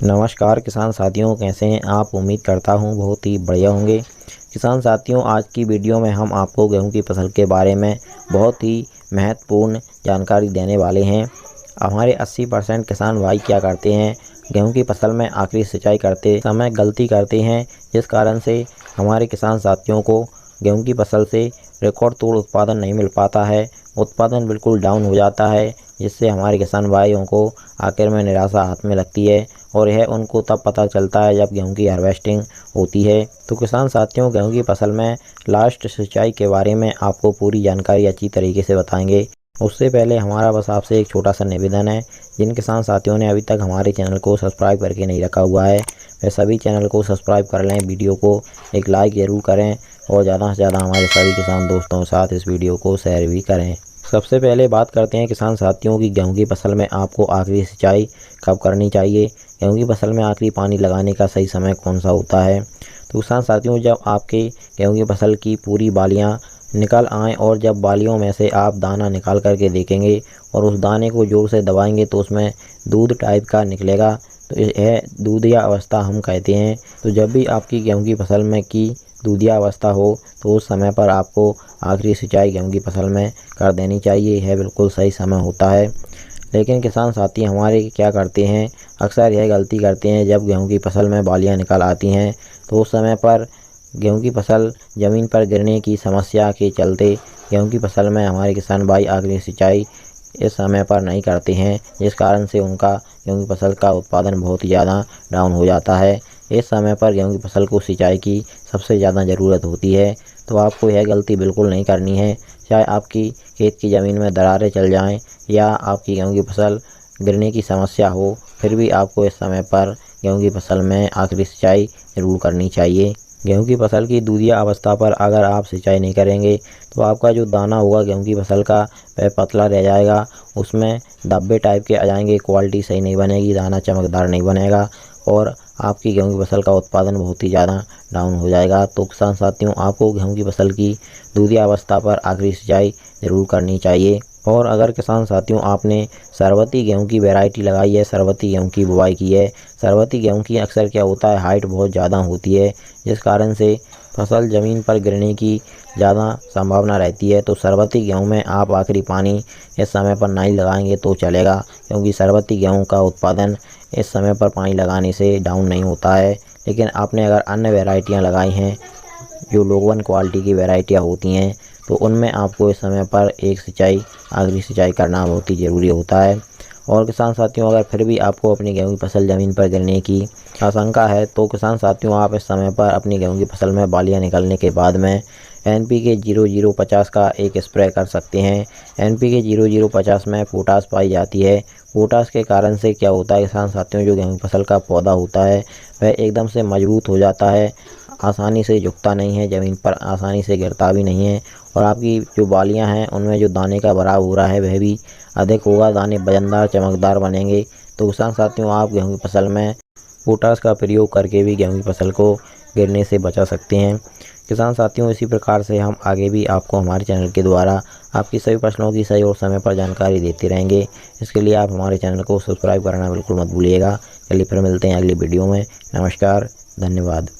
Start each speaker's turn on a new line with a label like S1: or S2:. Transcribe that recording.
S1: नमस्कार किसान साथियों, कैसे हैं आप। उम्मीद करता हूं बहुत ही बढ़िया होंगे। किसान साथियों, आज की वीडियो में हम आपको गेहूं की फसल के बारे में बहुत ही महत्वपूर्ण जानकारी देने वाले हैं। हमारे 80% किसान भाई क्या करते हैं, गेहूं की फसल में आखिरी सिंचाई करते समय गलती करते हैं, जिस कारण से हमारे किसान साथियों को गेहूं की फसल से रिकॉर्ड तोड़ उत्पादन नहीं मिल पाता है। उत्पादन बिल्कुल डाउन हो जाता है, जिससे हमारे किसान भाइयों को आखिर में निराशा हाथ में लगती है और यह उनको तब पता चलता है जब गेहूं की हार्वेस्टिंग होती है। तो किसान साथियों, गेहूं की फसल में लास्ट सिंचाई के बारे में आपको पूरी जानकारी अच्छी तरीके से बताएंगे। उससे पहले हमारा बस आपसे एक छोटा सा निवेदन है, जिन किसान साथियों ने अभी तक हमारे चैनल को सब्सक्राइब करके नहीं रखा हुआ है वे सभी चैनल को सब्सक्राइब कर लें, वीडियो को एक लाइक ज़रूर करें और ज़्यादा से ज़्यादा हमारे सभी किसान दोस्तों के साथ इस वीडियो को शेयर भी करें। सबसे पहले बात करते हैं किसान साथियों की गेहूं की फसल में आपको आखिरी सिंचाई कब करनी चाहिए। गेहूं की फसल में आखिरी पानी लगाने का सही समय कौन सा होता है। तो किसान साथियों, जब आपके गेहूं की फसल की पूरी बालियां निकल आएँ और जब बालियों में से आप दाना निकाल करके देखेंगे और उस दाने को ज़ोर से दबाएंगे तो उसमें दूध टाइप का निकलेगा, तो यह दूधिया अवस्था हम कहते हैं। तो जब भी आपकी गेहूं की फसल में की दूधिया अवस्था हो तो उस समय पर आपको आखिरी सिंचाई गेहूं की फसल में कर देनी चाहिए। यह बिल्कुल सही समय होता है। लेकिन किसान साथी हमारे क्या करते हैं, अक्सर यह गलती करते हैं, जब गेहूं की फसल में बालियां निकल आती हैं तो उस समय पर गेहूं की फसल ज़मीन पर गिरने की समस्या के चलते गेहूं की फसल में हमारे किसान भाई आखिरी सिंचाई इस समय पर नहीं करते हैं, जिस कारण से उनका गेहूं की फसल का उत्पादन बहुत ही ज़्यादा डाउन हो जाता है। इस समय पर गेहूं की फसल को सिंचाई की सबसे ज़्यादा ज़रूरत होती है, तो आपको यह गलती बिल्कुल नहीं करनी है। चाहे आपकी खेत की ज़मीन में दरारें चल जाएं या आपकी गेहूं की फसल गिरने की समस्या हो, फिर भी आपको इस समय पर गेहूं की फसल में आखिरी सिंचाई ज़रूर करनी चाहिए। गेहूं की फसल की दूधिया अवस्था पर अगर आप सिंचाई नहीं करेंगे तो आपका जो दाना होगा गेहूं की फसल का वह पतला रह जाएगा, उसमें धब्बे टाइप के आ जाएंगे, क्वालिटी सही नहीं बनेगी, दाना चमकदार नहीं बनेगा और आपकी गेहूं की फसल का उत्पादन बहुत ही ज़्यादा डाउन हो जाएगा। तो किसान साथियों, आपको गेहूं की फसल की दूधिया अवस्था पर आखिरी सिंचाई ज़रूर करनी चाहिए। और अगर किसान साथियों आपने सरबती गेहूं की वैरायटी लगाई है, सरबती गेहूं की बुवाई की है, सरबती गेहूं की अक्सर क्या होता है, हाइट बहुत ज़्यादा होती है, जिस कारण से फसल ज़मीन पर गिरने की ज़्यादा संभावना रहती है। तो सरबती गेहूं में आप आखिरी पानी इस समय पर नहीं लगाएंगे तो चलेगा, क्योंकि सरबती गेहूं का उत्पादन इस समय पर पानी लगाने से डाउन नहीं होता है। लेकिन आपने अगर अन्य वैरायटियाँ लगाई हैं जो लोग 1 क्वालिटी की वैरायटियाँ होती हैं, तो उनमें आपको इस समय पर एक सिंचाई आखिरी सिंचाई करना बहुत ही ज़रूरी होता है। और किसान साथियों, अगर फिर भी आपको अपनी गेहूं की फसल ज़मीन पर गिरने की आशंका है तो किसान साथियों आप इस समय पर अपनी गेहूं की फसल में बालियां निकलने के बाद में NPK 0050 का एक स्प्रे कर सकते हैं। NPK 0050 में पोटास पाई जाती है। पोटास के कारण से क्या होता है किसान साथियों, जो गेहूं की फसल का पौधा होता है वह एकदम से मजबूत हो जाता है, आसानी से झुकता नहीं है, ज़मीन पर आसानी से गिरता भी नहीं है और आपकी जो बालियां हैं उनमें जो दाने का भराव हो रहा है वह भी अधिक होगा, दाने वजनदार चमकदार बनेंगे। तो किसान साथियों, आप गेहूं की फसल में पोटास का प्रयोग करके भी गेहूं की फसल को गिरने से बचा सकते हैं। किसान साथियों, इसी प्रकार से हम आगे भी आपको हमारे चैनल के द्वारा आपकी सभी प्रश्नों की सही और समय पर जानकारी देते रहेंगे। इसके लिए आप हमारे चैनल को सब्सक्राइब करना बिल्कुल मत भूलिएगा। चलिए फिर मिलते हैं अगली वीडियो में। नमस्कार, धन्यवाद।